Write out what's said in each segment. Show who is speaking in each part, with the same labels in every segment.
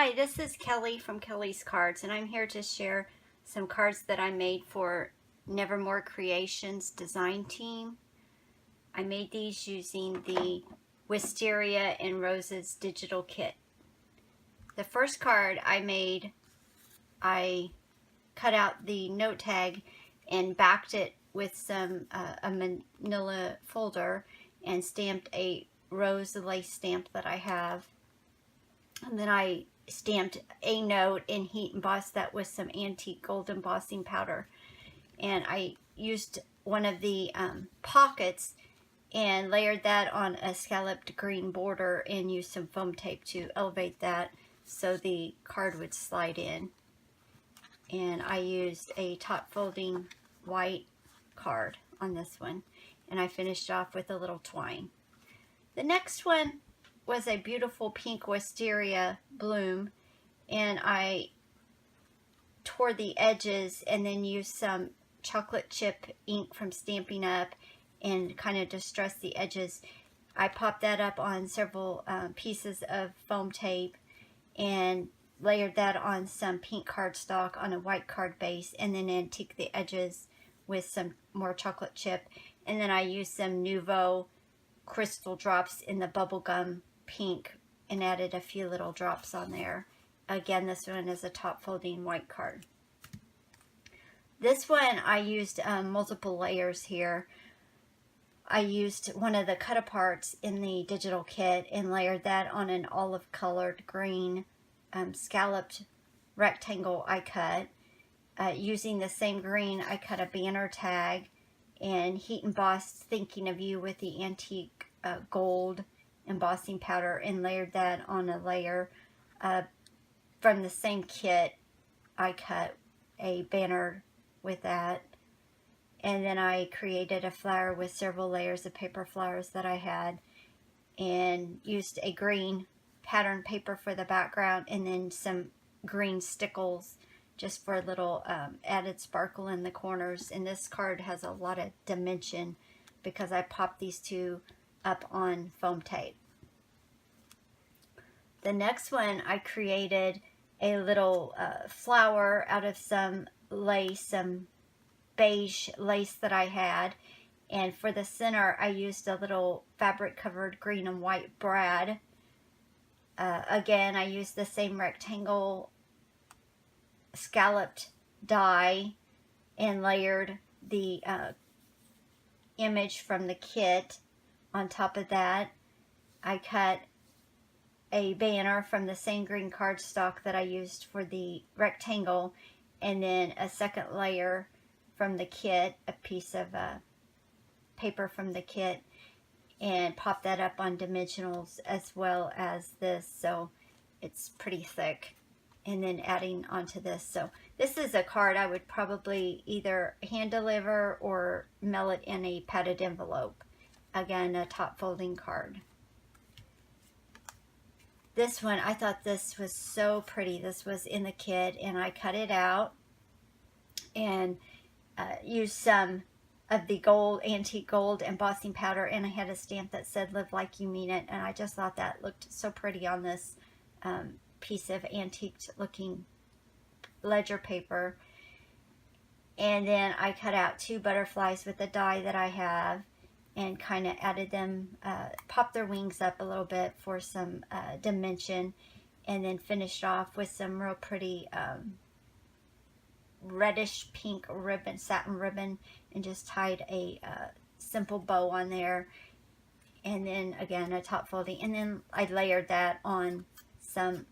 Speaker 1: Hi, this is Kelly from Kelly's Cards, and I'm here to share some cards that I made for Nevermore Creations design team. I made these using the Wisteria and Roses digital kit. The first card I made, I cut out the note tag and backed it with some a manila folder and stamped a rose lace stamp that I have. And then I stamped a note and heat embossed that with some antique gold embossing powder. And I used one of the pockets and layered that on a scalloped green border and used some foam tape to elevate that so the card would slide in. And I used a top folding white card on this one. And I finished off with a little twine. The next one was a beautiful pink wisteria bloom, and I tore the edges and then used some chocolate chip ink from Stampin' Up and kind of distressed the edges. I popped that up on several pieces of foam tape and layered that on some pink cardstock on a white card base, and then antiqued the edges with some more chocolate chip. And then I used some Nouveau crystal drops in the bubblegum pink and added a few little drops on there. Again, this one is a top folding white card. This one I used multiple layers here. I used one of the cut aparts in the digital kit and layered that on an olive colored green scalloped rectangle I cut. Using the same green, I cut a banner tag and heat embossed Thinking of You with the antique gold embossing powder and layered that on a layer. From the same kit, I cut a banner with that, and then I created a flower with several layers of paper flowers that I had, and used a green pattern paper for the background and then some green stickles just for a little added sparkle in the corners. And this card has a lot of dimension because I popped these two up on foam tape. The next one, I created a little flower out of some lace, some beige lace that I had. And for the center, I used a little fabric covered green and white brad. Again, I used the same rectangle scalloped die and layered the image from the kit on top of that. I cut a banner from the same green cardstock that I used for the rectangle, and then a second layer from the kit, a piece of paper from the kit, and pop that up on dimensionals as well as this, so it's pretty thick, and then adding onto this. So this is a card I would probably either hand deliver or mail it in a padded envelope. Again, a top folding card. This one, I thought this was so pretty. This was in the kit, and I cut it out and used some of the gold, antique gold embossing powder, and I had a stamp that said "Live Like You Mean It," and I just thought that looked so pretty on this piece of antiqued looking ledger paper. And then I cut out two butterflies with the die that I have and kind of added them, popped their wings up a little bit for some dimension, and then finished off with some real pretty reddish pink ribbon, satin ribbon, and just tied a simple bow on there. And then again, a top folding, and then I layered that on some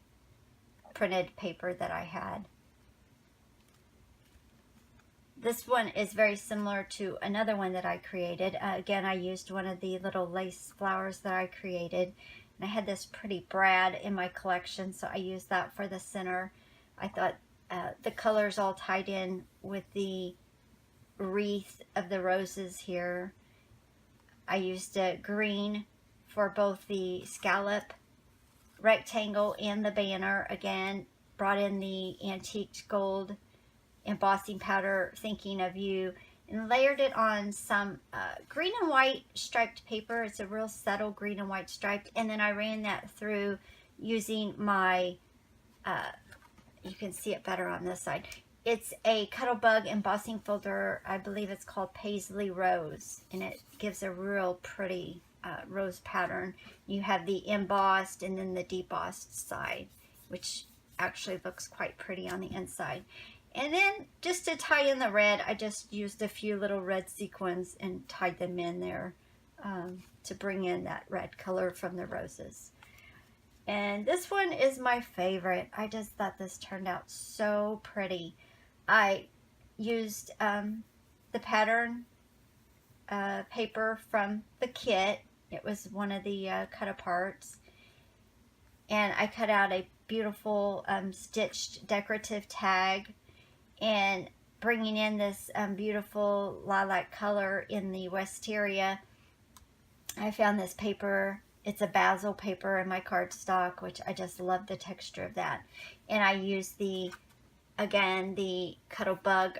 Speaker 1: printed paper that I had. This one is very similar to another one that I created. Again, I used one of the little lace flowers that I created. And I had this pretty brad in my collection, so I used that for the center. I thought the colors all tied in with the wreath of the roses here. I used a green for both the scallop rectangle and the banner. Again, brought in the antique gold embossing powder, Thinking of You, and layered it on some green and white striped paper. It's a real subtle green and white striped, and then I ran that through using my you can see it better on this side. It's a Cuttlebug embossing folder. I believe it's called Paisley Rose, and it gives a real pretty rose pattern. You have the embossed and then the debossed side, which actually looks quite pretty on the inside. And then just to tie in the red, I just used a few little red sequins and tied them in there to bring in that red color from the roses. And this one is my favorite. I just thought this turned out so pretty. I used the pattern paper from the kit. It was one of the cut-aparts. And I cut out a beautiful stitched decorative tag, and bringing in this beautiful lilac color in the wisteria. I found this paper. It's a basil paper in my cardstock, which I just love the texture of that. And I used again, the Cuttlebug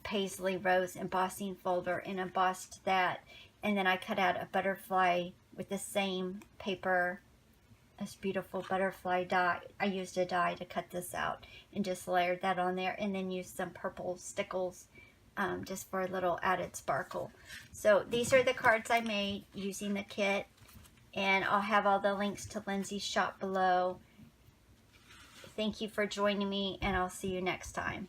Speaker 1: Paisley Rose embossing folder and embossed that. And then I cut out a butterfly with the same paper, this beautiful butterfly die. I used a die to cut this out and just layered that on there, and then used some purple stickles just for a little added sparkle. So these are the cards I made using the kit, and I'll have all the links to Lindsey's shop below. Thank you for joining me, and I'll see you next time.